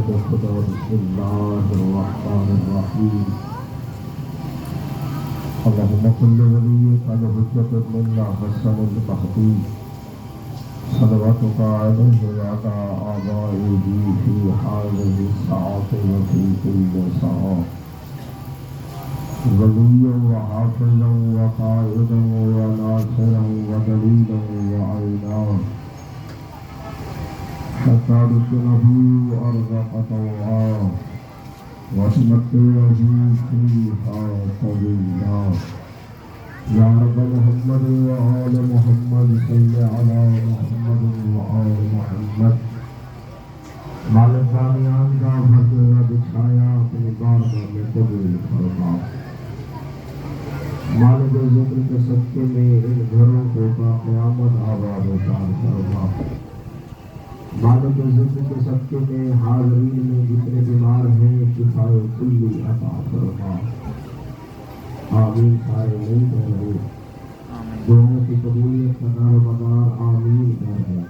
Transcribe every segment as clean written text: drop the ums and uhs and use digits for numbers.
خدا بسم اللہ الرحمن الرحیم اللہم صل ولیک علی حجت ابن اللہ حسن المہدی صلواتک علیہ وعلی آبائہ فی حاضر الساعۃ وفی کل ساعۃ ولیہ وحافظا وقائدا وناصرا ودلیلا وعینا حتى رسله أرزق طوعا وتمتعه فيها طويلا يا رب محمد وآل محمد صل على محمد وآل محمد مالک بامیان کا بھرپور بچھایا اپنی بارگاہ میں قبول فرما مالک ذکر کے صدقے میں ان گھروں کو تا قیامت آباد و تار فرما مالک ذکر کے صدقے میں حاضرین میں جتنے بیمار ہیں شفاء کلی عطا فرما آمین سارے نہیں کہہ رہے دعاؤں کی قبولیت کا دار و مدار آمین کہہ رہے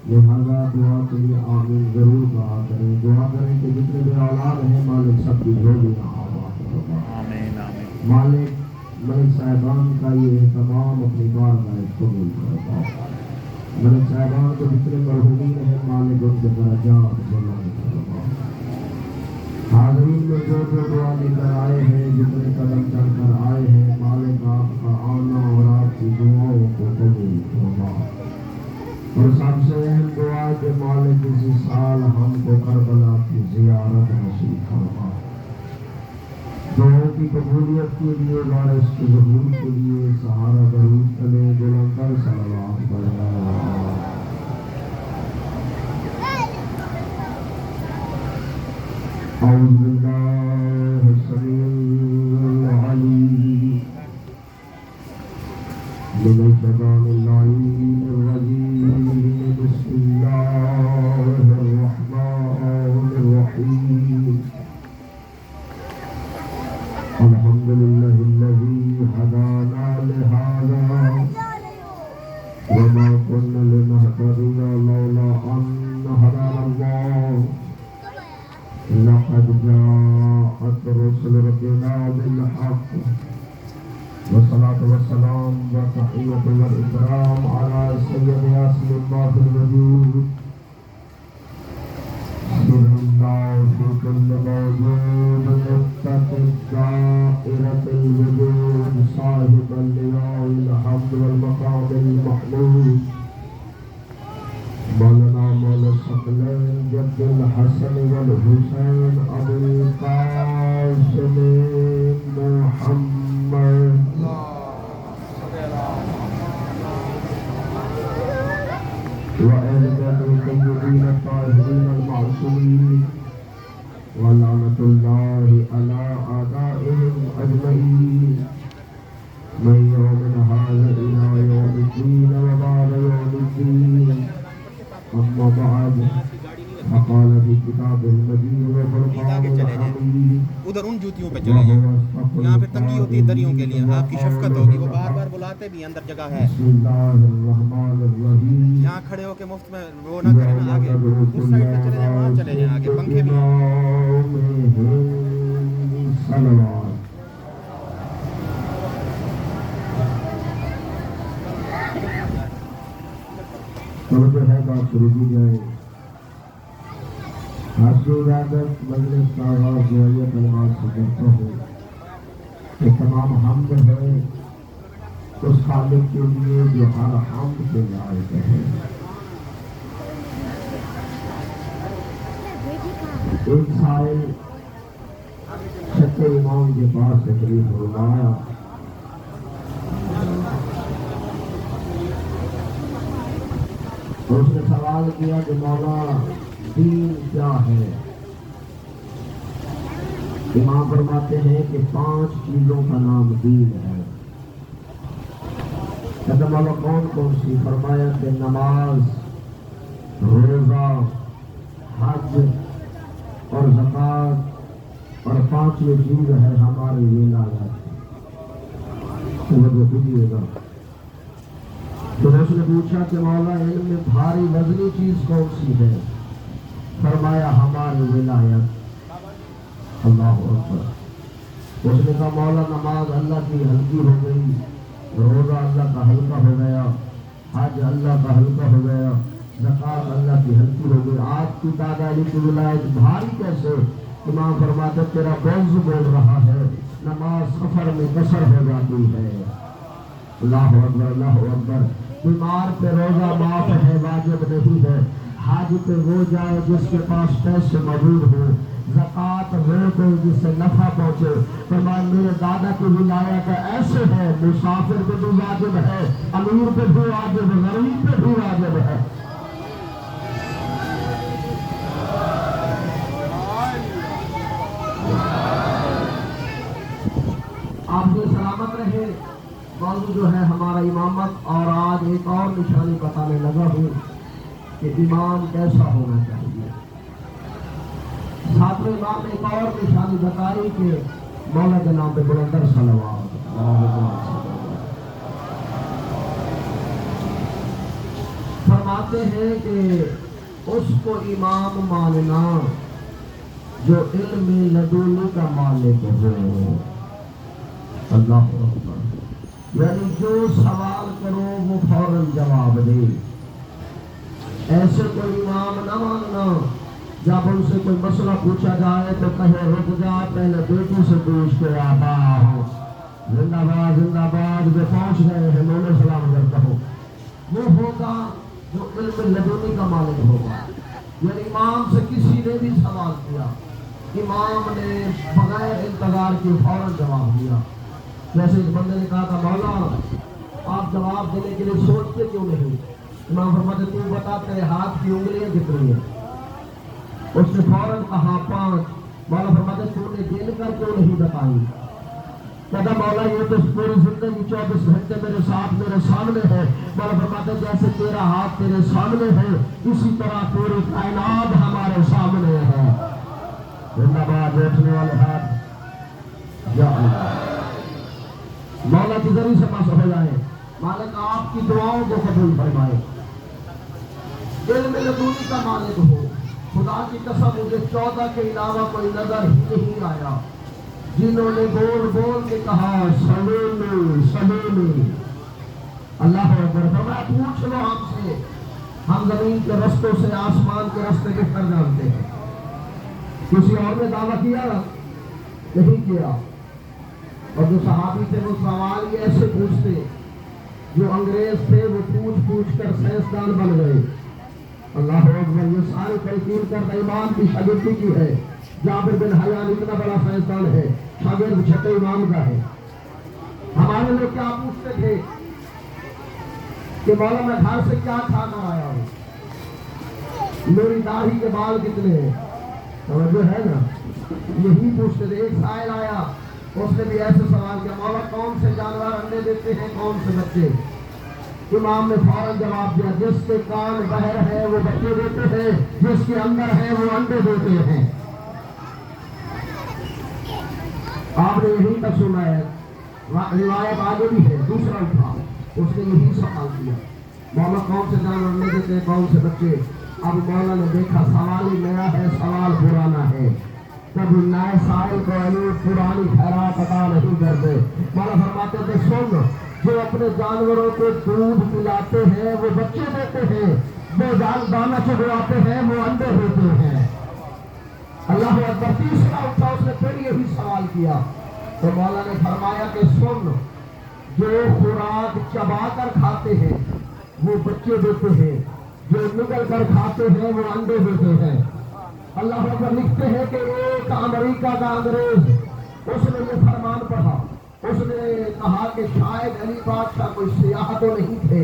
لہذا دعا کے لیے آمین ضرور دعا کریں دعا کریں کہ جتنے بھی اولاد ہیں مالک سب کی جھولیاں آباد فرما ملک صاحبان کا یہ اہتمام اپنی بارگاہ قبول فرما ملک صاحبان کو جتنے مرحومین ہیں مالک ان کے درجات بلند فرما حاضرین میں جو دعا لے کر آئے ہیں جتنے قدم چل کر آئے ہیں مالک آپ کا آنا اور آپ کی دعاؤں کو قبول فرما اور سب سے اہم دعا کہ مالک اسی سال ہم کو کربلا کی زیارت نصیب فرما دعاؤں کی قبولیت کے لیے وارث کے ظہور کے لیے سہارا درود کرے بلند کر صلوات پڑھنا اعوذ باللہ السمیع العلیم من الشیطان اللعین الرجیم بسم اللہ الرحمن الرحیم الحمد للہ الذی ہدانا لہذا وما كنا لنهتدي لولا ان هدانا الله لقد جاءت رسل ربنا بالحق والصلاة والسلام والتحية والإكرام على سيد ياسر الله في الوجود سر الله في كل موجود متقي دائرة الوجود صاحب اللواء الحمد والمقام المحمود مولانا مولا الثقلين جد الحسن والحسين ابو القاسم محمد وآل بيته الطيبين الطاهرين المعصومين ولعنة الله على أعدائهم أجمعين من يوم هذا إلى يوم الدين وبعد يوم الدين أما بعد فقال في كتاب المجيد وفرقان الحميد ادھر ان جوتیوں پہ چلے جائیں یہاں پہ تنگی ہوتی ہے دریوں کے لیے آپ کی شفقت ہوگی وہ بار بار بلاتے بھی اندر جگہ ہے بسم اللہ الرحمن الرحیم یہاں کھڑے ہو کے مفت میں وہ نہ کریں نا آگے اس سائڈ پہ چلے جائیں وہاں چلے جائیں آگے پنکھے بھی ہیں توجہ ہے بات شروع کی جائے آج کی عبادت مجلس کا آغاز دعائیہ کلمات سے کرتا ہوں کہ تمام حمد ہے اس خالق کے لیے جو ہر حمد کے لائق ہے ایک سائل چھتے امام کے پاس تشریف فرمایا اس نے سوال کیا کہ مولا دین کیا ہے امام فرماتے ہیں کہ 5 چیزوں کا نام دین ہے کہتا مولا کون کون سی فرمایا کہ نماز روزہ حج اور زکوٰۃ اور 5ویں چیز ہے ہماری ولایت توجہ کیجیے گا پھر اس نے پوچھا کہ مولا علم میں بھاری وزنی چیز کون سی ہے فرمایا ہماری ولایت اللہ اکبر۔ اس نے کہا مولا نماز اللہ کی ہلکی ہو گئی، روزہ اللہ کا ہلکا ہو گیا، حج اللہ کا ہلکا ہو گیا، زکات اللہ کی ہلکی ہو گئی، آپ کی دادا علی کی ولایت بھاری کیسے؟ امام فرماتے تیرا بوجھ بول رہا ہے، نماز سفر میں قصر ہو جاتی ہے۔ اللہ اکبر اللہ اکبر۔ بیمار پہ روزہ معاف ہے، واجب نہیں ہے۔ حج پہ وہ جائے جس کے پاس پیسے موجود ہو، زکات وہ دے جس سے نفع پہنچے۔ فرمایا میرے دادا کی ولایت ایسے ہے، مسافر پہ بھی واجب ہے، امیر پہ بھی واجب ہے، غریب پہ بھی واجب ہے۔ آپ جو سلامت رہے۔ موضوع جو ہے ہمارا امامت، اور آج ایک اور نشانی بتانے لگا ہوں کہ امام کیسا ہونا چاہیے۔ ساتھ میں امام نے ایک اور نشانی بتائی کہ مولا کے نام پہ بلندر صلوات۔ فرماتے ہیں کہ اس کو امام ماننا جو علم لدنی کا مالک ہو۔ اللہ اکبر۔ یعنی جو سوال کرو وہ فوراً جواب دے۔ ایسے کوئی امام نہ ماننا جب ان سے کوئی مسئلہ پوچھا جائے تو کہے رک جا، پہلے بیٹی سے پوچھ کے آتا ہوں، زندہ باد زندہ باد، جو پہنچ گئے ہیں انہوں نے سلام کر کہو۔ وہ ہوگا جو علم لدنی کا مالک ہوگا۔ یعنی امام سے کسی نے بھی سوال کیا، امام نے بغیر انتظار کے فوراً جواب دیا۔ جیسے اس بندے نے کہا تھا مولا آپ جواب دینے کے لیے سوچتے کیوں نہیں؟ امام فرماتے تو بتا تیرے ہاتھ کی انگلیاں کتنی ہیں؟ اس نے فوراً کہا 5۔ مولا فرماتے تو نے گن کر کیوں نہیں بتائی؟ کہتا مولا یہ تو پوری زندگی 24 گھنٹے میرے ساتھ میرے سامنے ہے۔ مولا فرماتے جیسے تیرا ہاتھ تیرے سامنے ہے اسی طرح پوری کائنات ہمارے سامنے ہے۔ زندہ باد بیٹھنے والے ہاتھ یا اللہ، مولا کی ذریعے سے پاس ہو جائے، مالک آپ کی دعاؤں کو قبول فرمائے، علم لدنی کا مالک ہو۔ خدا کی قسم مجھے 14 کے علاوہ کوئی نظر ہی نہیں آیا جنہوں نے بول بول کے کہا سلیمی سلیمی۔ اللہ اکبر۔ فرمایا پوچھ لو ہم سے، ہم زمین کے رستوں سے آسمان کے رستے کے کر جانتے ہیں۔ کسی اور نے دعویٰ کیا نہیں کیا۔ اور جو صحابی تھے وہ سوال یہ ایسے پوچھتے، جو انگریز تھے وہ پوچھ پوچھ کر سائنسدان بن گئے۔ اللہ اکبر۔ یہ ساری تلقین کردہ امام کی شاگردی کی ہے۔ جابر بن حیان اتنا بڑا سائنسدان ہے، شاگرد چھٹے امام کا ہے۔ ہمارے لوگ کیا پوچھتے تھے کہ مولا میں گھر سے کیا کھا کر آیا ہوں، میری داڑھی کے بال کتنے ہیں؟ توجہ ہے نا، یہی پوچھتے تھے۔ ایک سائل آیا، اس نے بھی ایسے سوال کیا مولا کون سے جانور انڈے دیتے ہیں، کون سے بچے؟ امام نے فوراً جواب دیا جس کے کان بہر ہے وہ بچے دیتے ہیں، جس کے اندر ہے وہ انڈے دیتے ہیں۔ آپ نے یہی تک سنا ہے، روایت آگے بھی ہے۔ دوسرا اٹھا، اس نے یہی سوال کیا مولا کون سے جانور انڈے دیتے ہیں، کون سے بچے؟ اب مولا نے دیکھا سوال ہی نیا ہے، سوال پرانا ہے، کبھی نئے سائل کو پرانی خیرات عطا نہیں کرتے۔ مولا فرماتے تھے سن، جو اپنے جانوروں کو دودھ پلاتے ہیں وہ بچے دیتے ہیں، وہ دانہ چگواتے ہیں وہ انڈے دیتے ہیں۔ اللہ اکبر۔ تیسرا اٹھا، اس نے پھر یہی سوال کیا تو مولا نے فرمایا کہ سن، جو خوراک چبا کر کھاتے ہیں وہ بچے دیتے ہیں، جو نگل کر کھاتے ہیں وہ انڈے دیتے ہیں۔ اللہ اکبر۔ لکھتے ہیں کہ ایک امریکہ کا انگریز، اس نے یہ فرمان پڑھا، اس نے کہا کہ شاید علی بادشاہ کوئی سیاح تو نہیں تھے،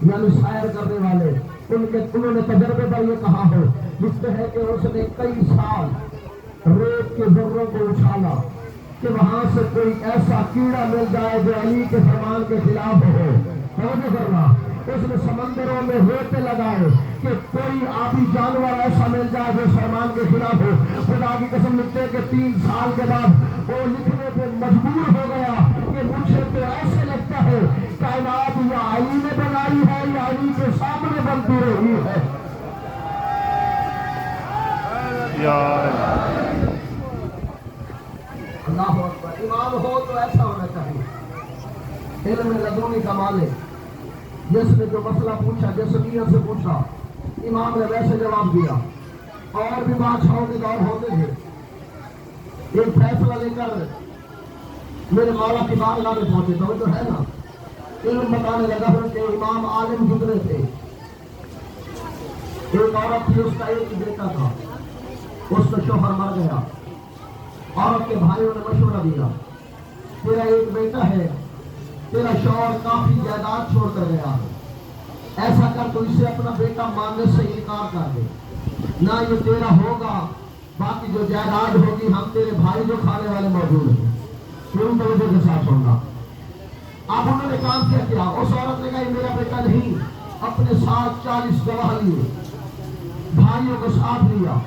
یعنی سیر کرنے والے، انہوں نے تجربے پر یہ کہا ہو۔ لکھتے ہیں کہ اس نے کئی سال ریت کے ذروں کو اچھالا کہ وہاں سے کوئی ایسا کیڑا مل جائے جو علی کے فرمان کے خلاف ہو۔ توجہ کرنا، اس نے سمندروں میں ریتے لگائے کہ کوئی آبی جانور ایسا مل جائے جو فرمان کے خلاف ہو۔ خدا کی قسم لکھتے کہ 3 سال کے بعد وہ لکھنے پہ مجبور ہو گیا کہ مجھے تو ایسے لگتا ہے کائنات یا علی نے بنائی ہے یا علی کے سامنے بنتی رہی ہے۔ اللہ اکبر. امام ہو تو ایسا ہونا چاہیے. علم لدنی کا مالک، جس نے جو مسئلہ پوچھا، جس نیت سے پوچھا، امام نے ویسے جواب دیا. اور بھی بادشاہوں کے دور ہوتے تھے، ایک فیصلہ لے کر میرے مولا کی بارگاہ میں پہنچے. تو ہے نا، علم بتانے لگا کہ امام عالم گزرے تھے. ایک عورت تھی، اس کا ایک بیٹا تھا، اس کا شوہر مر گیا. عورت کے بھائیوں نے مشورہ دیا، تیرا ایک بیٹا ہے، تیرا شوہر کافی جائیداد چھوڑ کر گیا ہے، ایسا کر تو اسے اپنا بیٹا ماننے سے انکار کر دے، نہ یہ تیرا ہوگا، باقی جو جائیداد ہوگی ہم تیرے بھائی جو کھانے والے موجود ہیں. پوری توجہ کے ساتھ سننا. اب انہوں نے کام کیا. اس عورت نے کہا یہ میرا بیٹا نہیں. اپنے ساتھ 40 گواہ لیے، بھائیوں کو ساتھ لیا.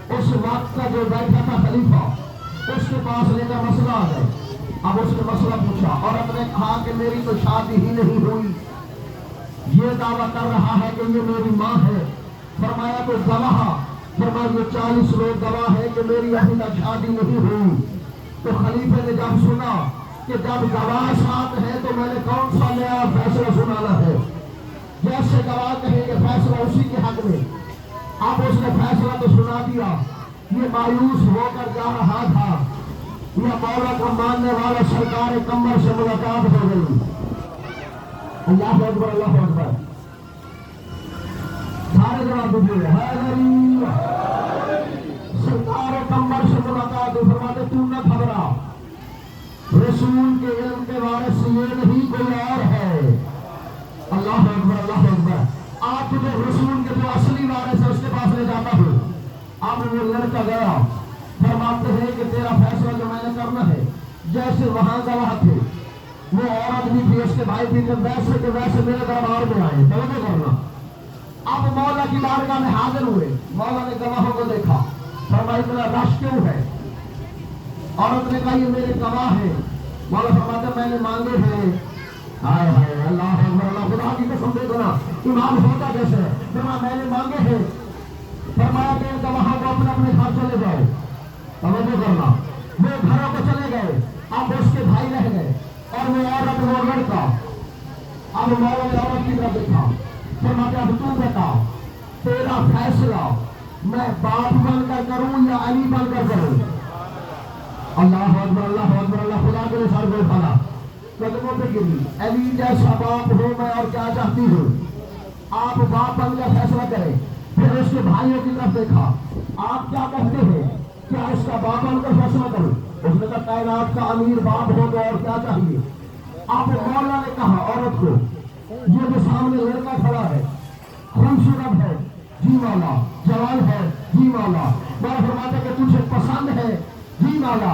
اس وقت کا جو بیٹھا تھا خلیفہ، اس کے پاس لے کر مسئلہ آ گئے. اب اس نے مسئلہ پوچھا. عورت نے کہا کہ میری تو شادی ہی نہیں ہوئی، یہ دعویٰ کر رہا ہے کہ یہ میری ماں ہے. فرمایا تو گواہ. فرمایا یہ 40 لوگ گواہ ہیں کہ میری ابھی تک شادی نہیں ہوئی. تو خلیفے نے جب سنا کہ جب گواہ ساتھ ہے تو میں نے کون سا نیا فیصلہ سنانا ہے، جیسے گواہ کہیں گے فیصلہ اسی کے حق میں. اب اس نے فیصلہ تو سنا دیا. یہ مایوس ہو کر جا رہا تھا. یہ مولا کا ماننے والا سرکار کمر سے ملاقات ہو گئی. اللہ اکبر، اللہ اکبر. سارے جواب دیجیے. سرکار کمر سے ملاقات ہوئی. فرماتے تو نہ گھبرا، رسول کے علم کے وارث یہ نہیں کوئی اور ہے. اللہ اکبر، اللہ اکبر. آپ تجھے رسول کے جو اصلی وارث ہے اس کے پاس لے جاتا ہوں. اب وہ لڑکا گیا. فرماتے ہیں کہ تیرا فیصلہ جو میں نے کرنا ہے، جیسے وہاں گواہ تھے، وہ عورت بھی تھی، اس کے بھائی بھی تھے، ویسے کہ ویسے میرے دربار میں آئے. توجہ کرنا. اب مولا کی بارگاہ میں حاضر ہوئے. مولا نے گواہوں کو دیکھا. فرمایا اتنا رش کیوں ہے؟ عورت نے کہا یہ میرے گواہ ہیں. مولا فرماتے میں نے مانگے ہیں. ہائے ہائے، اللہ اکبر، اللہ. خدا کی قسم دے دینا، امام ہوتا کیسے ہے؟ فرمایا میں نے مانگے ہیں. فرمایا کہ گواہوں کو اپنے اپنے گھر چلے جاؤ. توجہ کرنا. وہ گھروں کو چلے گئے. اب اس کے بھائی رہ گئے اور وہ عورت، وہ لڑکا. اب مولا نے عورت کی طرف دیکھا. فرماتے اب تو بتا، تیرا فیصلہ میں باپ بن کر کروں یا علی بن کر کروں؟ اللہ اکبر، اللہ اکبر، اللہ. خدا کے لیے سر کو اٹھانا، قدموں پہ گری. علی جیسا باپ ہوں میں اور کیا چاہتی ہوں. آپ باپ بن کر فیصلہ کریں. پھر اس کے بھائیوں کی طرف دیکھا. آپ کیا کہتے ہیں، کیا اس کا باپ بن کر فیصلہ کروں؟ اس نے کہا کائنات کا امیر باپ ہو تو اور کیا چاہیے. آپ مولا نے کہا عورت کو، یہ جو سامنے لڑکا کھڑا ہے خوبصورت ہے جی مولا، جوان ہے جی مولا، مولا فرماتے کہ تجھے پسند ہے جی مولا.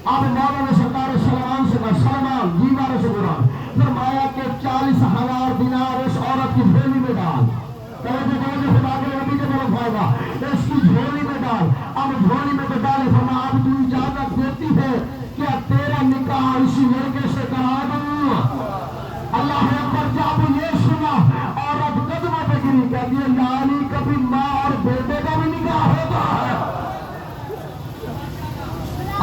اب مولا نے سرکار سلمان سے کہا سلمان جی مارے سے قرآن. فرمایا کہ 40,000 دینار اس عورت کی جھولی میں ڈال. خدا کے نبی کے طرف آئے گا، اس کی جھولی میں ڈال. اب جھولی میں تو ڈالے. فرمایا اب تو اجازت دیتی ہے کہ تیرا نکاح اسی لڑکے سے کرا دوں. اللہ اکبر. جب یہ سنا عورت قدموں پہ گری. کہتی ہے یعنی کبھی ماں اور بیٹے کا بھی نکاح ہوتا ہے.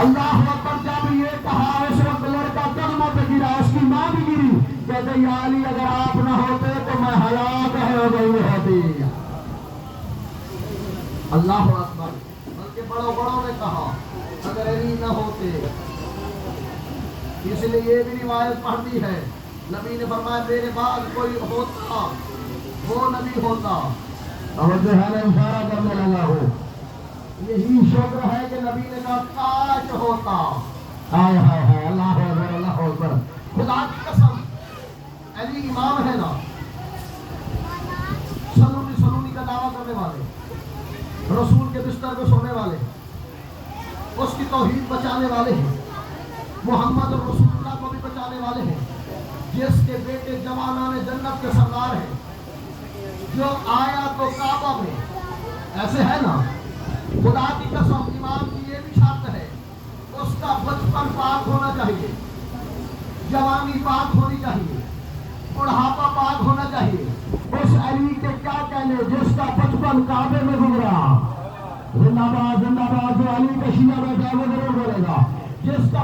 اللہ اکبر. جب یہ کہا اس وقت لڑکا قدموں پہ گرا، اس کی ماں بھی گری. کہتے یا علی اگر آپ نہ ہوتے تو میں ہلاک ہو گئی ہوتی. اللہ اکبر. بلکہ بڑوں نے کہا اگر علی نہ ہوتے، اس لیے یہ بھی روایت پڑھتی ہے نبی نے فرمایا میرے بعد کوئی ہوتا وہ نبی ہوتا. اور جو ہے نا اشارہ کرنے لگا ہو، یہی شکر ہے کہ نبی نے کہا کاش ہوتا. ہائے ہائے ہائے، اللہ اکبر، اللہ اکبر. خدا کی قسم علی امام ہے نا، سلونی کا دعویٰ کرنے والے، رسول کے بستر پہ سونے والے، اس کی توحید بچانے والے ہیں، محمد رسول اللہ کو بھی بچانے والے ہیں، جس کے بیٹے جوانان جنت کے سردار ہیں، جو آیا تو کعبہ میں ایسے ہے نا. خدا کی قسم امام کی یہ بھی شرط ہے، اس کا بچپن پاک ہونا چاہیے، جوانی پاک ہونی چاہیے، بڑھاپا پاک ہونا چاہیے. اس علی کے کیا کہنے جس کا بچپن کعبے میں گزرا. زندہ باد، زندہ باد. جو علی کا شیعہ بیٹھا ہے وہ ضرور بولے گا. جس کا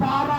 12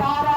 12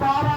12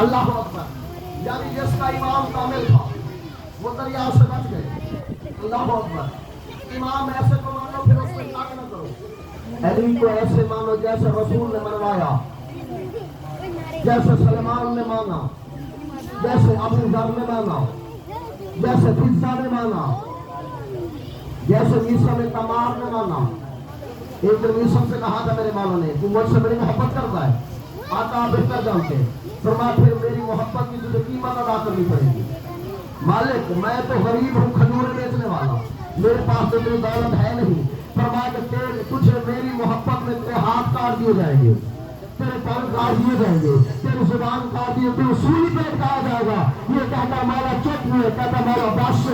اللہ اکبر. یعنی جس کا امام کامل تھا وہ دریا سے بچ گئے. اللہ اکبر. امام ایسے کو مانو پھر اس میں شک نہ کرو. علی کو ایسے مانو جیسے رسول نے منوایا, جیسے سلمان نے مانا, جیسے ابو ذر نے مانا, جیسے فضہ نے مانا, جیسے میثم تمار نے مانا. ایک دن میثم سے کہا تھا میرے مالوں نے تو مجھ سے بڑی محبت کرتا ہے, آقا آپ بہتر جانتے ہیں, فرمایا پھر میری محبت کی تجھے قیمت ادا کرنی پڑے گی. مالک میں تو غریب ہوں, کھجوریں بیچنے والا, میرے پاس تو اتنی دولت ہے نہیں. فرمایا کہ تجھے میری محبت میں تیرے ہاتھ کاٹ دیے جائیں گے, تیرے پاؤں کاٹ دیے جائیں گے, تیری زبان کاٹ دیے, تو سولی پہ لٹکایا جائے گا. یہ کہتا مولا چپ ہوئے, کہتا مولا بس.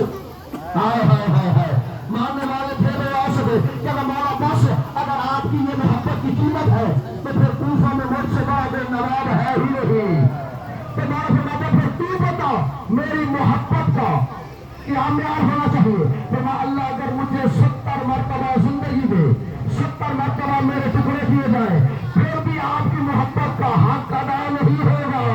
ہائے ہائے ہائے ہائے, ماننے والے تھے وہ آ سکے, کہتا مولا بس. اگر آپ کی یہ محبت کی قیمت ہے تو پھر کوفہ میں مجھ سے بڑا بے نواب ہے ہی نہیں. تو مولا فرماتا پھر تو بتا میری محبت کا کیا معیار ہونا چاہیے. فرمایا اللہ اگر مجھے 70 مرتبہ زندگی دے, 70 مرتبہ میرے ٹکڑے کیے جائیں, پھر بھی آپ کی محبت کا حق ادا نہیں ہوگا.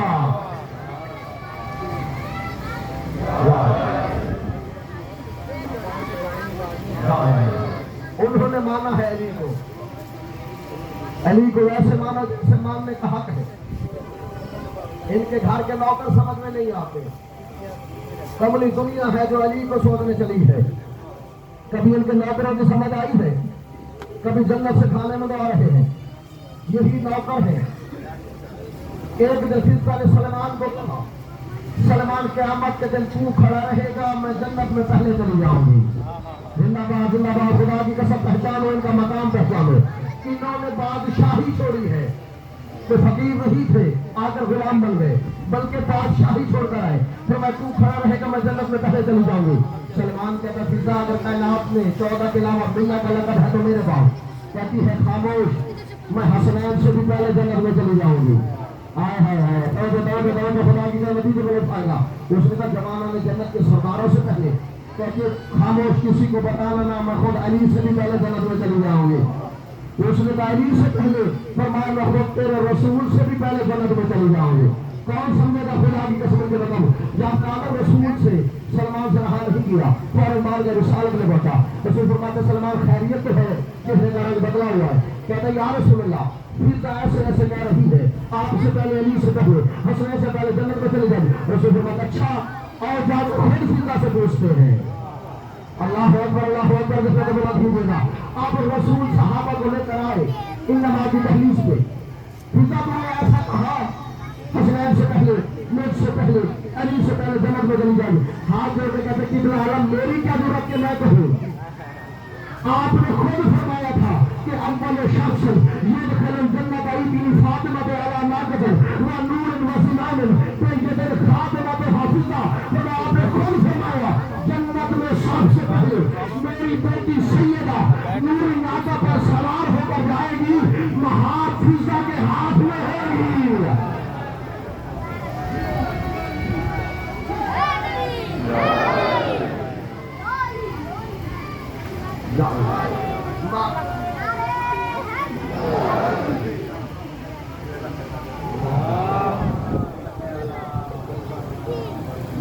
انہوں نے مانا ہے علی کو, علی کو ایسے مانا جیسے ماننے کا حق ہے. ان کے گھر کے نوکر سمجھ میں نہیں آتے. کملی دنیا ہے جو علی کو سوچنے چلی ہے. کبھی ان کے نوکروں کی سمجھ آئی ہے, کبھی جنت سے کھانے میں آ رہے ہیں. یہی نوکر ہیں. ایک دن فضہ نے سلمان کو کہا, سلمان قیامت کے دن تو کھڑا رہے گا, میں جنت میں پہلے چلی جاؤں گی. زندہ باد خدا کی قسم پہچانو, ان کا مقام پہچانو. انہوں نے بادشاہی چھوڑی ہے. تو فقیر نہیں تھے آ کر غلام بن گئے, بلکہ بادشاہی چھوڑ کر آئے. پھر میں تو کھڑا رہے گا, میں جنت میں پہلے چلی جاؤں گی. سلمان کہتا فضہ اگر کائنات میں 14 کے علاوہ دنیا کا لقب ہے تو میرے پاس. کہتی ہے خاموش, میں حسنین سے بھی پہلے جنت میں چلی جاؤں گی. آئے ہائے ہائے, خدا کی نتیجے میں پائے گا. اس نے کہا زمانہ میں جنت کے سرداروں سے پہلے. کہتے خاموش, کسی کو بتانا نہ, میں خود علی سے بھی پہلے جنت میں چلی جاؤں گی. اس نے کہا علی سے پہلے, فرمایا میں خود تیرے رسول سے بھی پہلے جنت میں چلی جاؤں گی. کون سمجھے گا خدا کی قسم کے بتاؤں, جب کامل رسول سے سلمان سے رہا نہیں کیا, فوراً مار گیا, رسالت میں پہنچا. رسول فرماتے سلمان خیریت تو ہے, کس نے کا رنگ بدلا ہوا ہے. کہتا یا رسول اللہ فضہ ایسے ایسے کہہ رہی ہے, آپ سے پہلے علی سے پہلے حسنین سے پہلے جنت میں چلے جائیں. رسول فرماتا اچھا اور جب خود فضہ سے پوچھتے ہیں. اللہ اکبر, اللہ اکبر, جس کو بلا دے گا. آپ رسول صحابہ کو لے کر آئے ان نماز کی تحلیل پہ. فضہ نے ایسا کہا حسنین سے پہلے, مجھ سے پہلے, علی سے پہلے جنت میں چلی جائیں. ہاتھ جوڑ کے کہتے قبلہ عالم میری کیا ضرورت کہ میں کہوں. آپ نے خود فرمایا تھا کہ اول شخص يدخل الجنة ابن فاطمة على ناقة ونور وسنان سيد خاتمة حافظة. خدا آپ نے خود فرمایا جنت میں سب سے پہلے میری بیٹی سیدہ نوری ناقہ پر سوار ہو کر جائے گی, مہار فضہ کے ہاتھ میں ہے گی.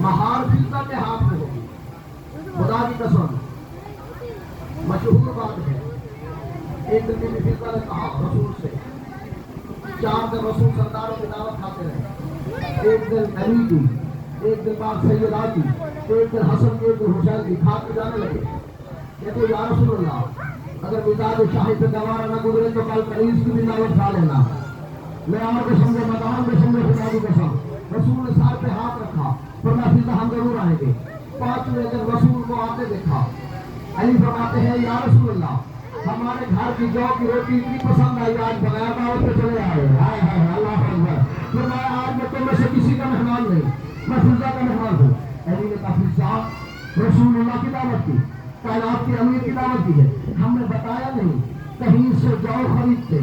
مہار فضہ کے ہاتھ میں ہوگی. خدا کی قسم مشہور بات ہے. ایک دن میں فضہ نے کہا رسول سے, 4 دن رسول سرداروں کی دعوت کھاتے رہے. ایک دن علی کی, ایک دن بعد سیدہ کی, ایک دن حسن کی, ایک دن حسین کی. کھا کے جانے لگے. کہتے یا رسول اللہ اگر مزاج شاہی پہ گوارا نہ گزرے تو کل قریض کی بھی دعوت کھا لینا. میں اور قسم کے مدان قسم میں خدا کی قسم. رسول نے سار پہ ہاتھ رکھا, فرمایا فضہ ہم ضرور آئیں گے. 5ویں دن رسول کو آتے دیکھا. علی فرماتے ہیں یا رسول اللہ ہمارے گھر کی جو کی روٹی اتنی پسند آئی, آج بغیر دعوت پہ چلے آئے. ہائے ہائے, اللہ اکبر. فرمایا آج میں تم میں سے کسی کا مہمان نہیں, میں فضہ کا مہمان ہوں. علی نے کہا فضہ رسول اللہ کی دعوت کی, کائنات کی امیر کی دعوت کی ہے, ہم نے بتایا نہیں, کہیں سے جاؤ خریدتے,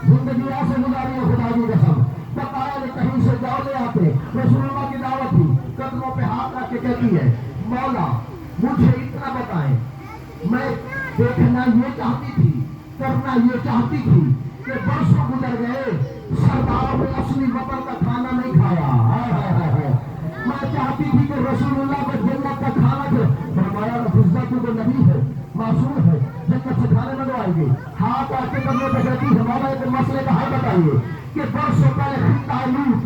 زندگی ایسے گزاری ہے. خدا کی قسم بتایا نہیں, کہیں سے جاؤ لے آتے. رسول اللہ کی دعوت تھی, قدموں پہ ہاتھ رکھ کے کہتی ہے مولا مجھے اتنا بتائیں, میں دیکھنا یہ چاہتی تھی, کرنا یہ چاہتی تھی کہ برسوں گزر گئے, سرداروں نے اصلی وطن کا کھانا نہیں کھایا. مولا ایک مسئلے کا حل بتائیے کہ برسوں پہلے خطہ لوط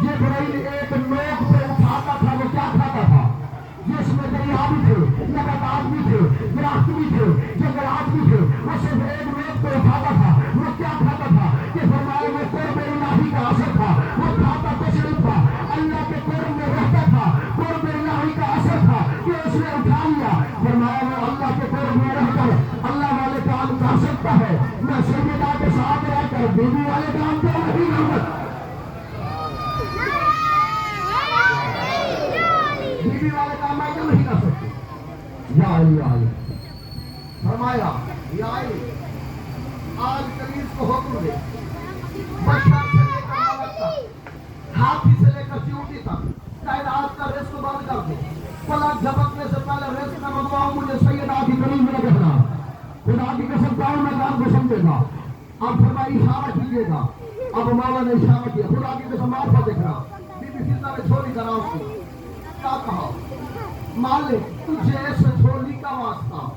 جبرائیل ایک نوک پہ اٹھاتا تھا، وہ کیا کھاتا تھا؟ جس میں دریا بھی تھے، نباتات بھی تھے، درخت بھی تھے، جنگلات بھی تھے، وہ صرف ایک نوک پہ اٹھاتا تھا، وہ کیا کھاتا تھا؟ کہ فرمایا وہ قرب الہی کا اثر تھا، وہ کھاتا کچھ نہیں تھا، اللہ کے قرب میں رہتا تھا، قرب الہی کا اثر تھا کہ اس نے اٹھا لیا۔ فرمایا وہ اللہ کے قرب میں رہ کر اللہ والے کام کر سکتا ہے، میں سیدہ کے ساتھ رہ کر بیوی والے کام کیوں نہیں کرتا؟ بیوی والے کام میں کیوں نہیں کر سکتے؟ یا علی فرمایا یا علی آج کنیز کو حکم دے، بشر سے لے کر ملک تک، ہاتھی سے لے کر چیونٹی تک، کائنات کا رزق بند کر دے، پلک جھپکنے سے پہلے رزق کا منگواؤں مجھے سیدہ کی کنیز میں رکھنا۔ خدا کی قسم کون میں کام کو سمجھے گا؟ اب فرمائی اشارہ کیجیے گا۔ اب مولا نے اشارہ کیا، خدا کی قسم معرفت دیکھنا، بی بی فضہ نے چھوڑی کرا اس کو، کیا کہا؟ مالک تجھے اس چھوڑی کا واسطہ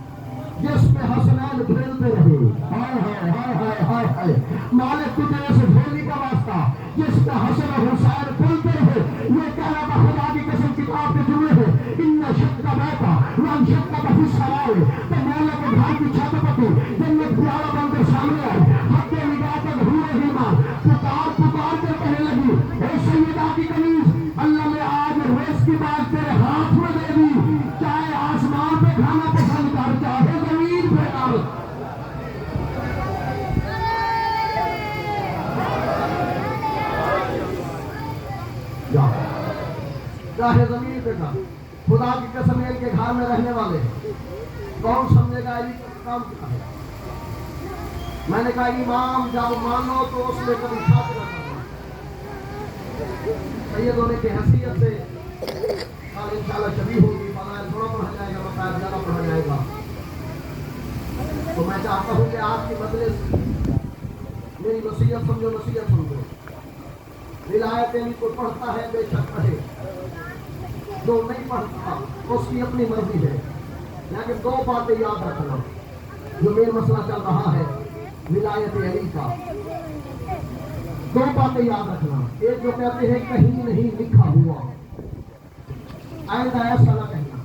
جس میں حسنین کھیلتے رہے، ہائے ہائے ہائے ہائے ہائے ہائے، مالک تجھے اس جھولی کا واسطہ جس میں حسن و حسین کھیلتے رہے۔ یہ کہنا تھا خدا کی قسم کتاب کے جملے ہیں، ان شک کا بیٹا وان شک کا بہت سوال، تو مولا کے گھر کی چھت پتی جنت پیارا بن کر سامنے آئی، حق نگاہ تک ہوئے ایمان، پکار پکار کر کہنے لگی اے سیدہ کی کنیز، اللہ نے آج رزق کی بات تیرے ہاتھ میں دے دی، چاہے آسمان پہ کھانا پسند کر، چاہے زمین پہ کر۔ چاہے زمین پہ کر، خدا کی قسم ان کے گھر میں رہنے والے کون سمجھے گا یہ کام کیا ہے؟ میں نے کہا امام جب مانو تو اس میں کبھی شادی نہ کرنا۔ سیدوں نے کی حیثیت سے انشاءاللہ شبیہ ہوگی، فضائل تھوڑا پڑھا جائے گا، مسائل زیادہ پڑھا جائے گا۔ تو میں چاہتا ہوں کہ آپ کی مجلس میری نصیحت سمجھو، نصیحت سمجھو۔ ولایت یعنی کوئی پڑھتا ہے بے شک پڑھے، جو نہیں پڑھتا اس کی اپنی مرضی ہے، لیکن دو باتیں یاد رکھنا جو میرا مسئلہ چل رہا ہے ولایت علی کا، دو باتیں یاد رکھنا۔ ایک جو کہتے ہیں کہیں نہیں لکھا ہوا، آئندہ ایسا نہ کہنا،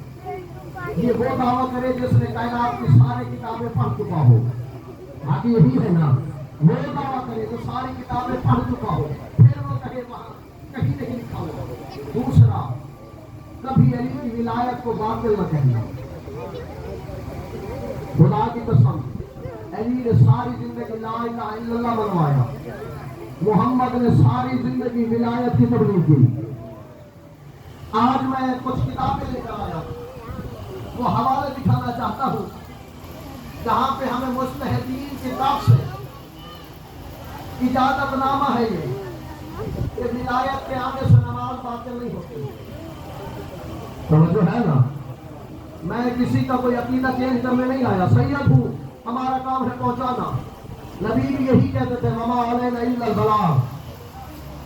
یہ وہ دعویٰ کرے جس نے کائنات کی ساری کتابیں پڑھ چکا ہو، باقی یہی ہے نا، وہ دعویٰ کرے جو ساری کتابیں پڑھ چکا ہو، پھر وہ کہے وہاں کہیں نہیں لکھا ہوا۔ دوسرا، کبھی علی کی ولایت کو باطل نہ کہنا۔ خدا کی قسم علی نے ساری زندگی لا الہ الا اللہ منوایا، محمد نے ساری زندگی ولایت کی تبلیغ کی۔ آج میں کچھ کتابیں لے کر آیا، وہ حوالے دکھانا چاہتا ہوں جہاں پہ ہمیں مجتہدین کی طرف سے اجازت نامہ ہے یہ کہ ولایت کے آگے سے نماز باطل نہیں ہوتی۔ توجہ ہے نا، میں کسی کا کوئی عقیدہ چینج کرنے نہیں آیا، سید ہوں، ہمارا کام ہے پہنچانا۔ نبی بھی یہی کہتے تھے وما علینا الا البلاغ،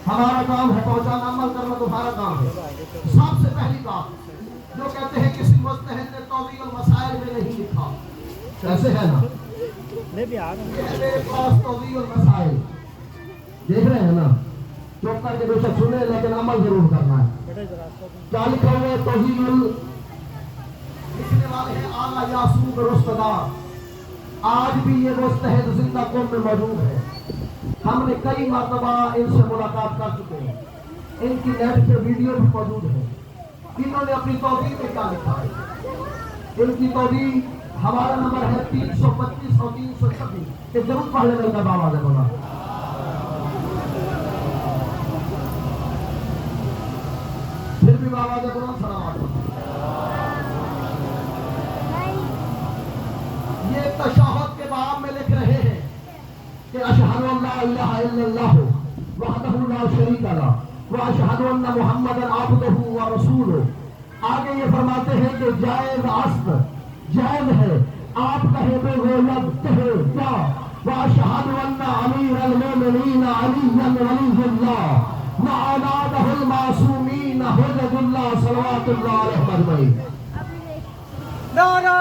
ہمارا کام ہے پہنچانا، عمل کرنا تمہارا کام ہے۔ سب سے پہلی بات جو کہتے ہیں کسی مجتہد نے توضیح المسائل میں نہیں لکھا، کیسے ہے نا، میرے پاس توضیح المسائل دیکھ رہے ہیں نا، چپ کر کے بے شک سنے لیکن عمل ضرور کرنا ہے۔ کیا لکھا ہوا ہے؟ توضیح لکھنے والے ہیں اعلیٰ یاسوق رستدار، آج بھی یہ مجتہد زندہ قوم میں موجود ہے، ہم نے کئی مرتبہ ان سے ملاقات کر چکے ہیں، ان کی نیٹ پہ ویڈیو بھی موجود ہے۔ انہوں نے اپنی توضیح میں کیا لکھا ہے؟ ان کی توضیح ہمارا نمبر ہے 325 اور 326، کہ ضرور پڑھ لینے کا بابا نے بولا۔ پھر بھی بابا نے بولا سلامات۔ یہ تشہد کے باب میں لکھ رہے ہیں کہ اشہد ان لا الہ الا اللہ وحدہ لا شریک لہ واشہد ان محمدا عبدہ ورسولہ۔ آگے یہ فرماتے ہیں کہ جائز اصل جائز ہے، آپ کہے تو وہ لب کہے کیا، واشہد ان امیر المومنین علی ولی اللہ وعبادہ المعصومین حجج اللہ صلوات اللہ علیہ اجمعین۔ نعرہ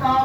4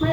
2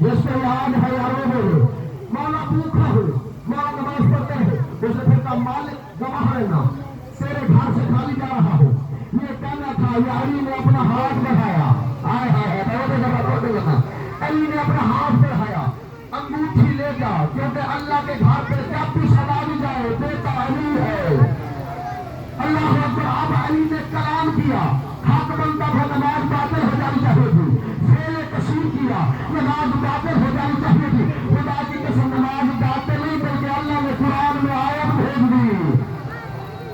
جس کو یاد ہے یاروں میں مولا بھوکا ہو مولا نماز پڑھتے ہیں اسے پھر کا مالک گواہ رہنا تیرے گھر سے خالی جا رہا ہو یہ کہنا تھا یہ علی نے اپنا ہاتھ بڑھایا آئے ہائے علی نے اپنا ہاتھ بڑھایا انگوٹھی لے جا کیونکہ اللہ کے گھر پہ جب بھی سوال جائے بیٹا علی ہے اللہ اکبر اب علی نے کلام کیا حق بندہ کو نماز باطل ہو جانی چاہیے تھی فعل کثیر کیا نماز باطل ہو جانی چاہیے تھی خدا کی قسم نماز باطل نہیں بلکہ اللہ نے قرآن میں آیت بھیج دی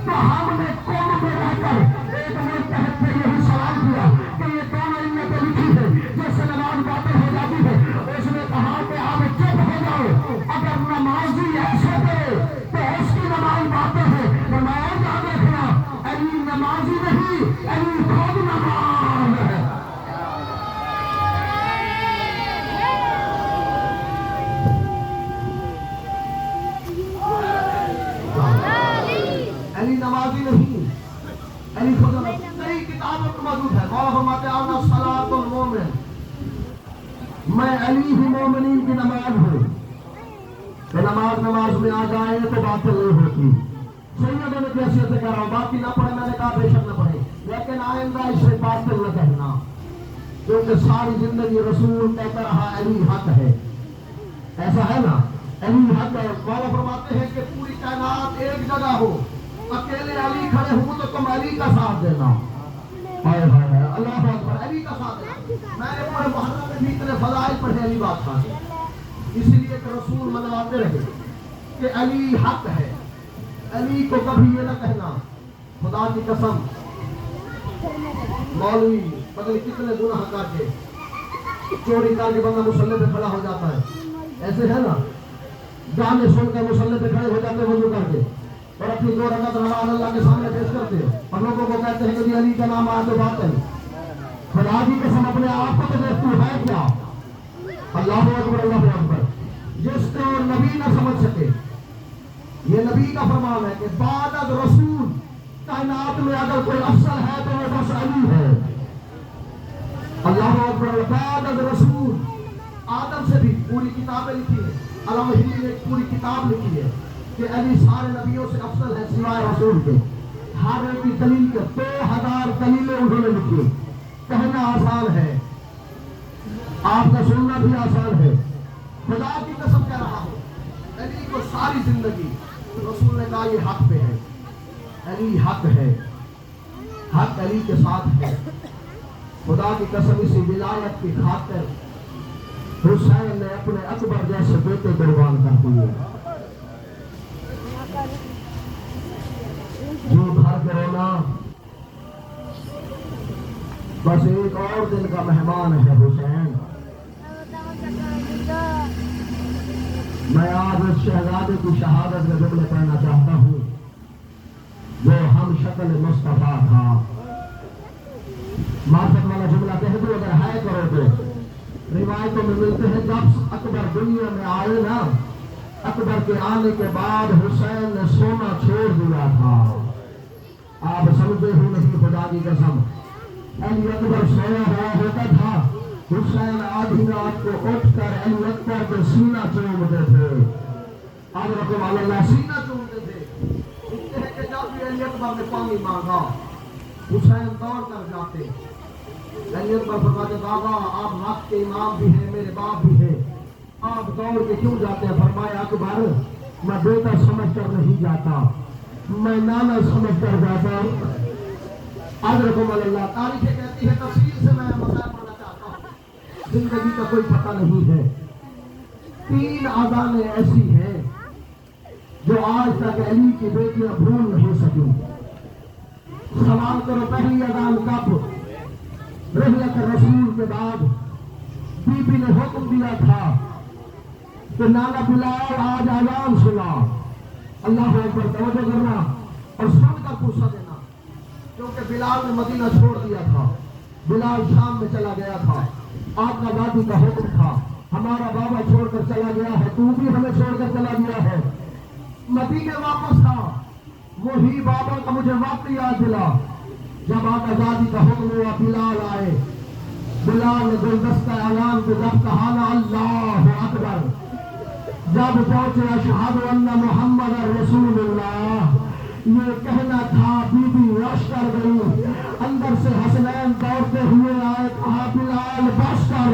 تو ہم نے قوم میں رہ کر ایک متحد سے یہی سوال کیا کہ یہ کون علت لکھی ہے جس سے نماز باطل ہو جاتی ہے اس نے کہا کہ آپ چپ ہو جاؤ اگر نمازی ایسے کرے تو اس کی نماز باطل ہے نماز یاد رکھنا علی نمازی نہیں علی خود نماز ہے علی نمازی نہیں علی خود کئی کتابوں میں موجود ہے مولا فرماتے ہیں انا صلاۃ المومن میں علی ہی مومنین کی نماز ہوں کہ نماز میں آ جائے تو باطل نہیں ہوتی سیدوں نے کیسے کہہ رہا ہوں باقی نہ پڑھے میں نے کہا بے شک نہ پڑھے لیکن آئندہ اسے باطل نہ کہنا کیونکہ ساری زندگی رسول کہتا رہا علی حق ہے ایسا ہے نا علی حق ہے مولا فرماتے ہیں کہ پوری کائنات ایک جگہ ہو اکیلے علی کھڑے ہوں تو تم علی کا ساتھ دینا اللہ اکبر علی کا ساتھ دینا میں نے پورے محرم میں بھی اتنے فضائل پڑھے علی بات تھا اسی لیے کہ رسول منواتے رہے کہ علی حق ہے علی کو کبھی یہ نہ کہنا خدا کی قسم مولوی پتہ کتنے گناہ کر کے چوری کر کے بندہ مصلی پہ کھڑا ہو جاتا ہے ایسے ہے نا گانے سن کر مصلی پہ کھڑے ہو جاتے ہیں وضو کر کے اور اپنی 2 رکعت نماز اللہ کے سامنے پیش کرتے ہیں اور لوگوں کو کہتے ہیں کہ علی کا نام آیا تو بات ہے خدا کی قسم اپنے آپ کو تو دیکھتی ہے کیا اللہ اکبر جس کو نبی نہ سمجھ سکے یہ نبی کا فرمان ہے کہ بعد از رسول کائنات میں اگر کوئی افضل ہے تو وہ بس علی ہے اللہ اکبر بعد از رسول آدم سے بھی پوری کتابیں لکھی ہے علامہ ہندی نے ایک پوری کتاب لکھی ہے کہ علی سارے نبیوں سے افضل ہے سوائے رسول کے ہر ایک کی دلیل کے 2000 دلیلیں انہوں نے لکھی کہنا آسان ہے آپ کا سننا بھی آسان ہے خدا کی قسم کہہ رہا ہوں علی کو ساری زندگی رسول نے کہا یہ حق پہ ہے علی حق ہے حق علی کے ساتھ ہے خدا کی قسم اسی ولایت کی خاطر حسین نے اپنے اکبر جیسے بیٹے قربان کر دیے جو بھر کے رونا بس ایک اور دن کا مہمان ہے حسین میں آج اس شہزادے کی شہادت میں جملے پڑھنا چاہتا ہوں جو ہم شکل مصطفیٰ تھا معرفت والا جملہ کہہ دو اگر ہے کرو تو روایتوں میں ملتے ہیں جب اکبر دنیا میں آئے نا اکبر کے آنے کے بعد حسین نے سونا چھوڑ دیا تھا آپ سمجھے ہو نہیں خدا کی قسم علی اکبر سویا ہوا ہوتا تھا حسین آدھی رات کو اٹھ کر علی اکبر کے سینہ چومتے تھے آج رقم اللہ سینہ چومتے تھے کہتے ہیں کہ جب بھی علی اکبر نے پانی مانگا حسین دوڑ کر جاتے علی اکبر فرماتے بابا آپ حق کے امام بھی ہیں میرے باپ بھی ہیں آپ دوڑ کے کیوں جاتے ہیں فرمایا اکبر میں بیٹا سمجھ کر نہیں جاتا میں نانا سمجھ کر جاتا آج رقم اللہ تاریخیں کہتی ہے تفصیل سے میں مسائل پڑھنا چاہتا ہوں زندگی کا کوئی پتہ نہیں ہے 3 اذانیں ایسی ہیں جو آج تک علی کی بیٹیاں بھول نہیں سکیں سوال کرو پہلی اذان کب رحلت رسول کے بعد بی بی نے حکم دیا تھا کہ نانا بلال آج اذان سنا اللہ اکبر توجہ کرنا اور سن کر پوچھا دینا کیونکہ بلال نے مدینہ چھوڑ دیا تھا بلال شام میں چلا گیا تھا آپ کا دادی کا حکم تھا ہمارا بابا چھوڑ کر چلا گیا ہے تو بھی ہمیں چھوڑ کر چلا گیا ہے مدینے واپس تھا وہی بابا کا مجھے واقعی یاد دلا جب آقا دادی کا حکم ہوا بلال آئے بلال نے گلدستہ اعلان کو جب کہا نا اللہ اکبر، جب پہنچے اشہد ان محمد رسول اللہ، یہ کہنا تھا بی بی رش کر گئی، اندر سے حسنین دوڑتے ہوئے آئے، کہا بلال بس کر،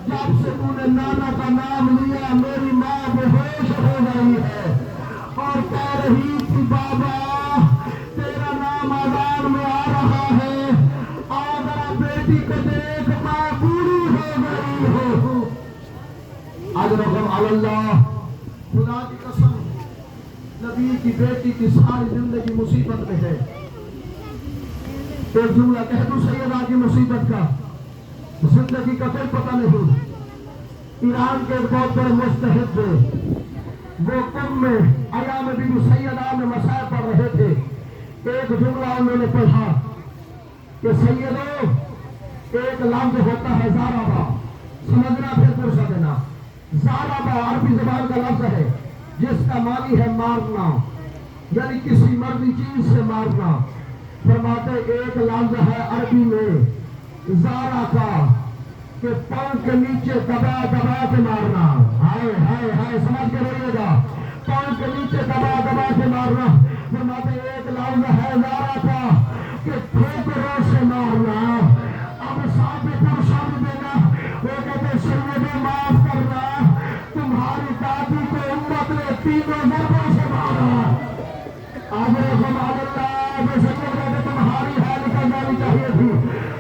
جب سے تو نے نانا کا نام لیا میری ماں بے ہوش ہو گئی ہے، اور کہہ رہی تھی بابا تیرا نام اذان میں آ رہا ہے، آ ذرا بیٹی کو دیکھ میں بوڑھی ہو گئی ہوں۔ اجرکم علی اللہ، خدا کی قسم نبی کی بیٹی کی ساری زندگی مصیبت میں ہے۔ ایک جملہ کہہ دوں سیدہ کی مصیبت کا، زندگی کا کوئی پتہ نہیں۔ ایران کے ایک بہت بڑے مجتہد تھے، وہ قم میں ایام بی بی سیدہ میں مسائل پڑھ رہے تھے، ایک جملہ انہوں نے پڑھا کہ سیدو ایک لفظ ہوتا ہے زاربا، سمجھنا پھر پوچھا دینا۔ زاربا عربی زبان کا لفظ ہے جس کا معنی ہے مارنا، یعنی کسی مردی چیز سے مارنا۔ فرماتے ایک لفظ ہے عربی میں زارا کا کہ پاؤں کے نیچے دبا دبا کے مارنا، ہائے ہائے ہائے سمجھ کے رہیے گا، پاؤں کے نیچے دبا دبا کے مارنا۔ فرماتے ایک لفظ ہے زارا کا کہ ٹھوکروں سے مارنا۔ اب ثابت اور شامل دینا، وہ کہتے سیدے معاف کرنا، تمہاری دادی کو امت نے تینوں ضربوں سے مارا۔ آج تمہاری حال نکل جانی چاہیے تھی،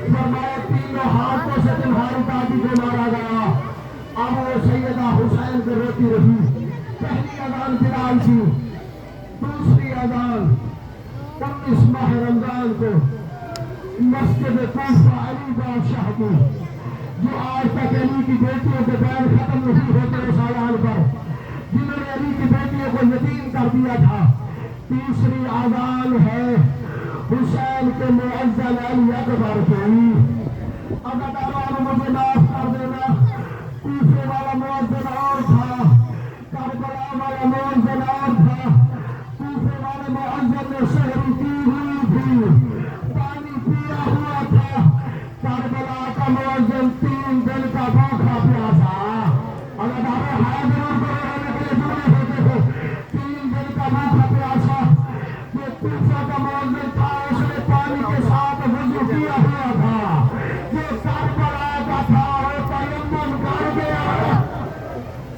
فرمایا تینوں ہاتھوں سے تمہاری دادی کو مارا گیا۔ اب وہ سیدہ حسین کو روتی رہی۔ پہلی اذان بلال کی، دوسری اذان 19 ماہ رمضان کو مسجد کوفہ علی بادشاہ کی، جو آج تک علی کی بیٹیوں کے بین ختم نہیں ہوتے اس اعلان پر، جنہوں نے علی کی بیٹیوں کو یتیم کر دیا تھا۔ تیسری اذان ہے حسین کے معزز علی اکبر کی۔ اداکاروں مجھے معاف کر دینا، کوفے والا معزز اور تھا، کربلا والا معزز اور تھا۔ کوفے والے معزز نے سحری کی ہوئی تھی، پانی پیا ہوا تھا، کربلا کا معزز 3 دن کا بھوکا پیاسا۔ اداکار ہر ضرور کو رہنے کے لیے جڑے ہوتے تھے، 3 دن کا بھوکا پیاسا۔ یہ کوفہ کا معزز تھا، اس نے پانی کے ساتھ وضو کیا ہوا تھا، جو کربلا کا تھا وہ تیمم کر گیا۔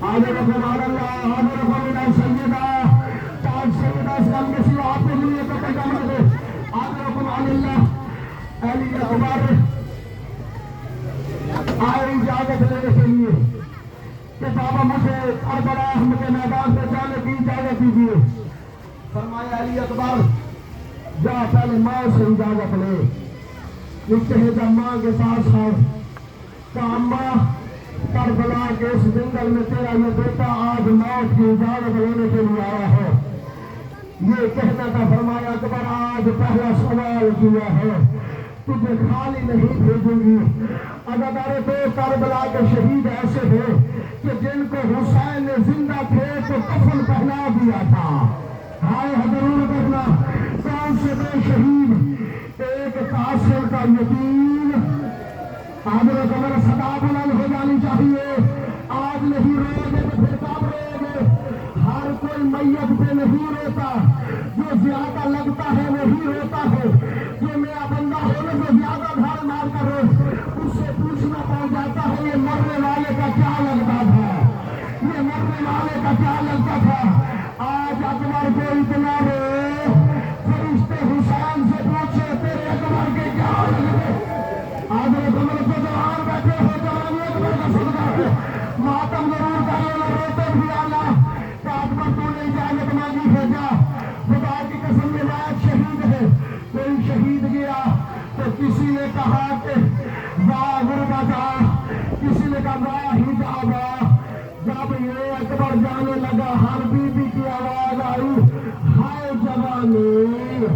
حضرت اللہ حضرت اللہ سیدہ تاج سیدہ اسلام کے سوا آپ کے لیے تو کوئی کام نہیں ہے۔ حضرت اللہ علی اکبر آئے اجازت لینے کے لیے کہ بابا مجھے کربلا کے میدان پہ جانے کی اجازت دیجیے۔ فرمایا علی اکبر جا پہلے ماں سے اجازت لے۔ لکھتے ہیں جب ماں کے پاس آئے کہا ماں کربلا کے اس جنگل میں تیرا یہ بیٹا آج موت کی اجازت لینے کے لیے آیا ہے۔ یہ کہنا تھا، فرمایا اکبر آج پہلا سوال کیا ہے، تجھے خالی نہیں بھیجوں گی۔ اداکار 2 کربلا کے شہید ایسے ہیں کہ جن کو حسین نے زندہ تھے تو کفن پہنا دیا تھا۔ ہائے حضور کرنا، کون سے 2 شہید؟ ایک قاسم کا یتیم، حضرت عمر صدا بلند ہو جانی چاہیے، آج نہیں روئے گے تو پھر کب روئے گے؟ ہر کوئی میت پہ نہیں روتا، جو زیادہ لگتا ہے وہی روتا ہے، جو میرا بندہ ہونے سے زیادہ دھار مار کر رو، اس سے پوچھنا پڑ جاتا ہے یہ مرنے والے کا کیا لگتا تھا، یہ مرنے والے کا کیا لگتا تھا۔ آج اکبر کو اتنا رو، فرشتے حسین سے پوچھے تیرے اکبر کے کیا لگتے؟ حضرت عمر کو جوان بیٹھے ہو، جوانی اکبر کا صدقہ ہے، ماتم ضرور کرے نہ روتے بھی آنا کہ اکبر تو نے اجازت مانگی ہے جا۔ خدا کی قسم یہ بات شہید ہے، کوئی شہید گیا تو کسی نے کہا کہ واہ غربتا، کسی نے کہا واہ حجابا۔ جب یہ اکبر جانے لگا ہر بی بی کی آواز آئی ہائے جوانی،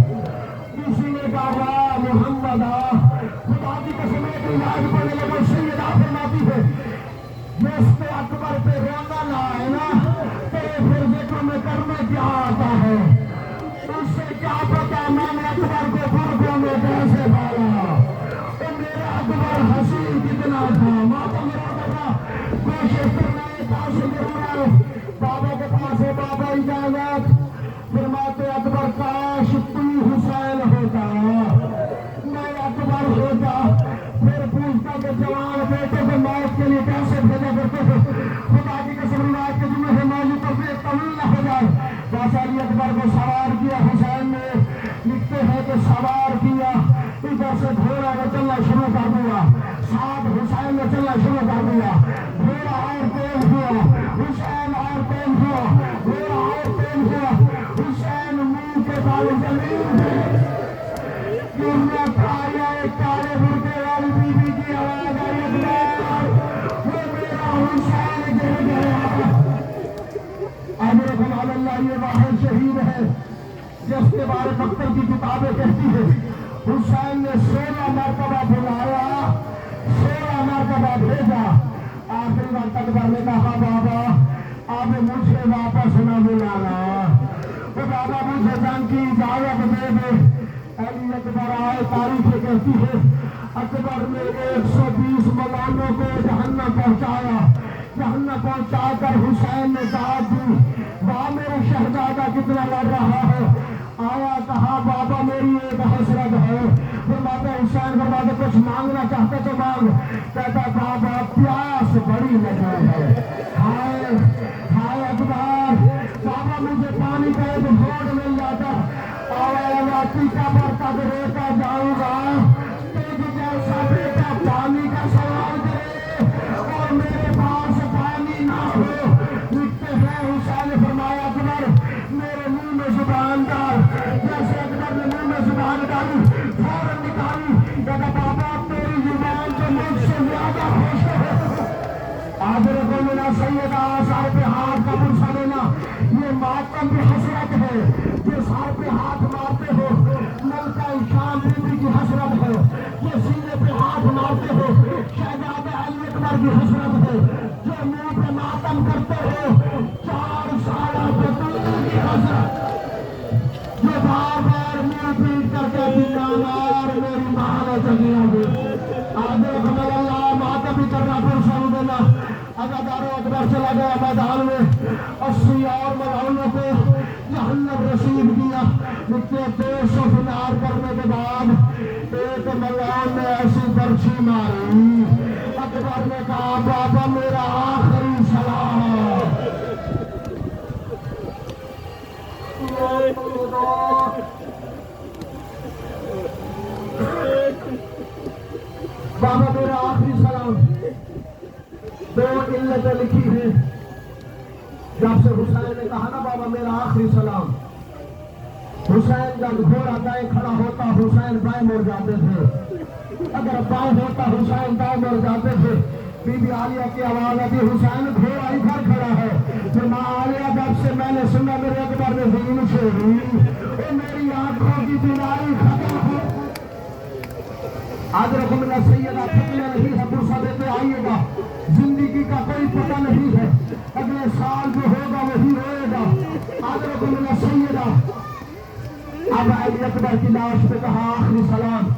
کسی نے کہا واہ محمدہ۔ خدا کی قسم ایک علاج پڑھنے لگا، سیدہ فرماتی ہے جس کو اکبر پہ رونا نہ آئے نا تو پھر ذکر میں کرنے کیا آتا ہے، اس سے کیا پتا میں نے اکبر کو فرقوں میں کیسے پالا۔ تو میرا اکبر حسین کتنا بابا کے پاس ہے بابا اجازت فرماتے اکبر کاش تو حسین ہوتا میں اکبر ہوتا پھر پوچھتا کہ جوان بیٹے کو موت کے لیے کیسے بھیجا کرتے تھے خدا کی قسم روایت کے جملے سے موضوع پر بھی طویل نہ ہو جائے بس علی اکبر کو سوار کیا حسین نے لکھتے ہیں کہ سوار کیا ادھر سے گھوڑا نے چلنا شروع کر دیا ساتھ حسین نے چلنا شروع کر دیا گھوڑا اور تیز ہوا حسین اور تیز ہوا گھوڑا اور تیز ہوا حسین منہ کے بال زمین کالے برقے والی بی بی کی آواز آئی اکبر وہ میرا حسین گر گیا امر اللہ یہ واحد شہید ہے جس کے بارے مکتب کی کتابیں کہتی ہے حسین نے 16 مرتبہ بلایا 16 مرتبہ بھیجا آخری وقت اکبر نے کہا بابا اب مجھے واپس نہ بلانا تو بابا مجھے جنگ کی اجازت دے دے علی اکبر آئے تاریخ کہتی ہے اکبر نے 120 ملانوں کو جہنم پہنچایا جہنم پہنچا کر حسین نے داد دی وہاں میرا شہزادہ کتنا لڑ رہا ہے آیا کہا بابا میری ایک حسرت ہے فرماتا حسین فرماتا کچھ مانگنا چاہتے تو مانگ کہتا بابا پیاس بڑی لگی ہے ہائے ہائے اکبر بابا مجھے پانی کا ایک گھوٹ مل جاتا آیا ٹیکا پر تک روتا جاؤں گا تیج جیسا بیٹا پانی کا سوال کرے اور میرے پاس پانی نہ ہو لکھتے ہیں حسین فرمایا اکبر میرے منہ میں زبان ڈال جیسے اکبر نے منہ میں زبان ڈالی فوراً نکالی کہتا بابا تیری زبان تو مجھ سے زیادہ خوش ہے آج رکھو میرا سیدہ سر پہ ہاتھ کا پرسا لینا یہ ماتم بھی حسرت ہے یہ سر پہ ہاتھ مارتے ہو ملکہ شام بیوی کی حسرت ہے یہ سینے پہ ہاتھ مارتے ہو شہزادہ علی اکبر کی حسرت ہے جو منہ پہ ماتم کرتے ہو 4 سالہ بطول کی حسرت جو بار بار منہ پیٹ کر کے بیمار میری ماں نے جگیاں دی آج رکھو اللہ ماتم بھی کرنا پرسا دینا ادارو اکبر چلا گیا میدان میں 80 اور ملعونوں کو جہنم رسید کیا جتنے 200 فنار کرنے کے بعد ایک ملعون نے ایسی برچھی ماری اکبر نے کہا بابا میرا آخری سلام بابا میرا آخری سلام 2 علتیں لکھی ہیں جب سے حسین نے کہا نا بابا میرا آخری سلام حسین جب گھوڑا دائیں کھڑا ہوتا حسین بائیں مڑ جاتے تھے اگر بائیں ہوتا حسین دائیں مڑ جاتے تھے بی بی عالیہ کی آواز آتی حسین گھوڑا ادھر کھڑا ہے پھر ماں عالیہ جب سے میں نے سنا میرے اکبر نے دین چھوڑی وہ میری آنکھوں کی بیماری ختم ہو آج رقم اللہ سیدہ پتلے نہیں ہے پرسا دیتے آئیے گا زندگی کا کوئی پتہ نہیں ہے اگلے سال جو ہوگا وہی ہوئے گا آج رقم اللہ سیدہ اب علی اکبر کی لاش پہ کہا آخری سلام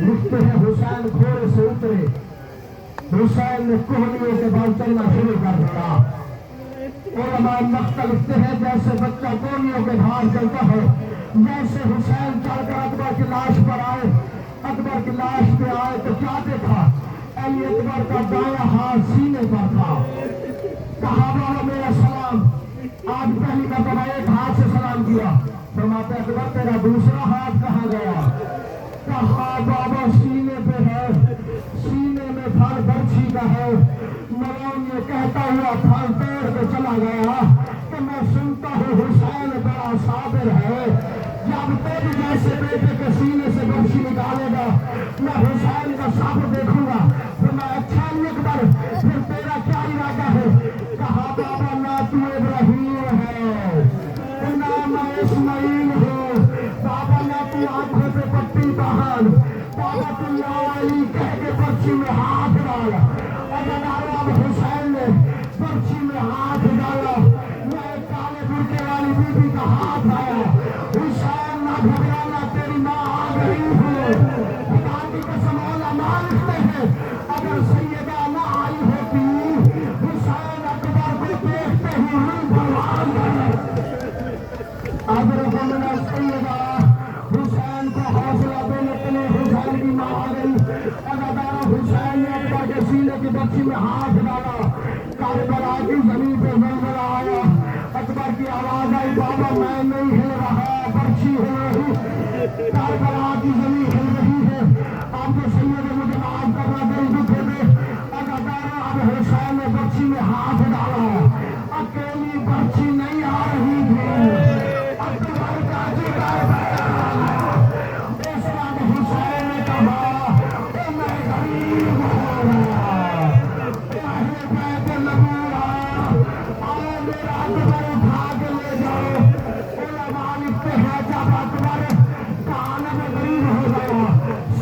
لکھتے ہیں حسین گھوڑے سے اترے حسین نے کوہنیوں کے بال چلنا شروع کر دیا علماء مقتل لکھتے ہیں جیسے بچہ کوہنیوں کے بھار چلتا ہے جیسے حسین چل کر اکبر کی لاش پر آئے اکبر کی لاش پہ آئے تو کیا دیکھا علی اکبر کا دایاں ہاتھ سینے پر تھا کہا بابا میرا سلام آج پہلی مرتبہ ایک ہاتھ سے سلام کیا فرماتے اکبر تیرا دوسرا ہاتھ کہاں گیا کہا بابا سینے پہ ہے سینے میں پھل برچھی کا ہے ملعون یہ کہتا ہوا پھل توڑ کے چلا گیا کہ میں سنتا ہوں حسین بڑا صابر ہے جب تیری جیسے بیٹے کے سینے سے برچھی نکالے گا میں حسین کا صبر دیکھوں گا پھر میں اچھا اکبر پھر تیرا کیا ارادہ ہے کہا بابا نہ تو ابراہیم ہے نہ میں اسماعیل ہوں بابا نہ تو آنکھوں پہ پٹی باندھ بابا تو یا علی کہہ کے برچھی میں ہاتھ ڈالا اب حسین نے برچھی میں ہاتھ ڈالا میں کالے برقے والی بی بی کا ہاتھ آیا حسین نہ گھبرانا تیری ماں آ گئی ہے خدا کی قسم علماء لکھتے ہیں اگر سیدہ نہ آئی ہوتی کربلا کی زمین پہ زلزلہ آیا، اکبر کی آواز آئی بابا میں نہیں ہل رہا، برچھی ہل رہی، کربلا کی زمین ہل رہی ہے، آپ کے سید مجھے معاف کرنا دل دکھے میں، اداکارہ اب حسین نے برچھی میں ہاتھ ڈالا، اکیلی برچھی نہیں آ رہی تھی، اکبر کا جگر بہا، اس وقت حسین نے کہا کہ میں غریب ہوں، اہل بیت نبی آؤ میرا اکبر اٹھا کے لے جاؤ، علماء لکھتے ہیں جب اکبر کا عالم غریب ہو گیا،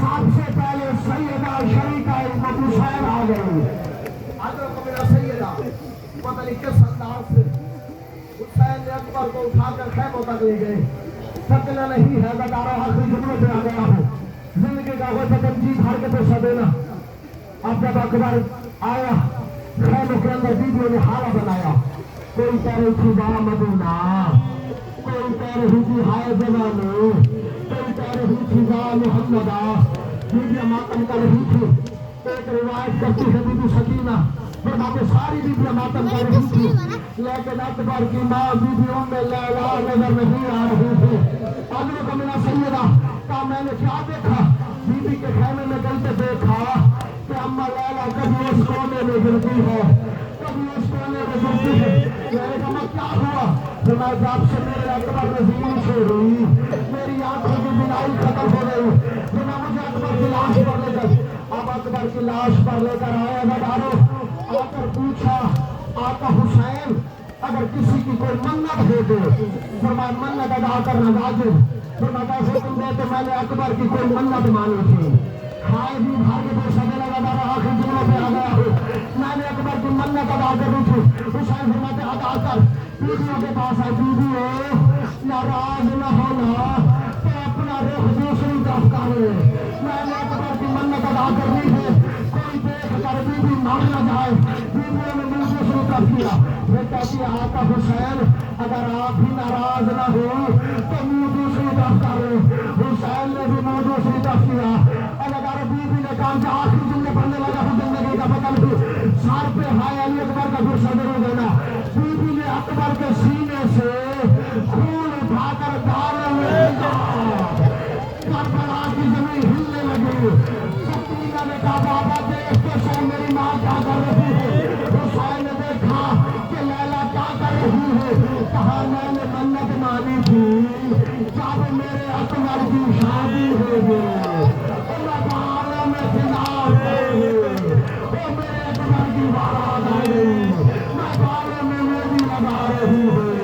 سب سے پہلے سیدہ شریکہ حسین آ گئی، حضرت میرا سیدہ پتہ نہیں کس انداز سے حسین نے اکبر کو اٹھا کر خیموں تک لے گئے، سکنا نہیں ہے بدارہ آخری جملے پہ آ گیا ہوں، زندگی کا کوئی پتن جیت ہار کے تو سدینا، اب جب اکبر آیا خیموں کے اندر بیویوں نے حالہ بنایا، کوئی کہہ رہی تھی با مدینہ، کوئی کہہ رہی تھی ہائے زمانے، کوئی کہہ رہی تھی با محمدہ، بیویاں ماتم کر رہی تھی، ایک روایت کرتی ہے بی بی سکینہ فرماتے ساری بیویاں ماتم کر رہی تھی، لیکن اکبر کی ماں بیویوں میں لیلا نظر نہیں آ رہی تھی، حضرت میرا سیدہ کہا میں نے کیا دیکھا، بی بی کے خیمے میں چلتے دیکھا کہ اماں لیلا کبھی اس کونے میں گرتی ہے، کبھی اس کونے میں گرتی ہے، میں نے کہا کیا ہوا، فرمایا جب سے میرے اکبر نے زمین چھوڑی میری آنکھوں کی بینائی ختم ہو گئی، فرمایا مجھے اکبر کی لاش پر لے کر، اب اکبر کی لاش پر لے کر آیا بدارو، آ کر پوچھا آقا حسین اگر کسی کی کوئی منت ہو دے، فرمایا منت ادا کرنا واجب، فرمایا حکم دے تو میں نے اکبر کی کوئی منت مانی تھی، ہائے بھی بھاگے تو سجے لگا دارا آخری جملوں پہ آ گیا ہوں، میں نے اکبر کی منت ادا کرنی تھی، حسین فرماتے ادا کر، بیویوں کے پاس آئے بیویوں ناراض نہ ہونا تو اپنا رخ دوسری طرف کر لے، میں نے اکبر کی منت ادا کرنی ہے، کوئی دیکھ کر بیوی مر نہ جائے، بیویوں نے منہ دوسری طرف کیا، وہ کہتی ہے آقا حسین اگر آپ بھی ناراض نہ ہو تو منہ دوسری طرف کر لے، حسین نے بھی منہ دوسری طرف کیا، اگر بیوی نے کہا کہ آخری جملے پڑھنے لگا ہوں زندگی کا پتہ نہیں، سر پہ ہائے علی اکبر کا پھر صدر ہو دینا، بیوی نے اکبر کے سینے سے خون اٹھا کر گالوں میں پھینکا، کربلا کی زمین ہلنے لگی، سکینہ نے کہا بابا دیکھ کے سو میری ماں کیا کر رہی ہے، حسین نے دیکھا کہ لیلا کیا کر رہی ہے، کہا میں نے منت مانی تھی جب میرے اکبر کی شادی ہوگی، میں بالوں میں سنار کرے وہ میرے اکبر کی بارات آ گئی، میں بالوں میں میری لگا رہی ہوں،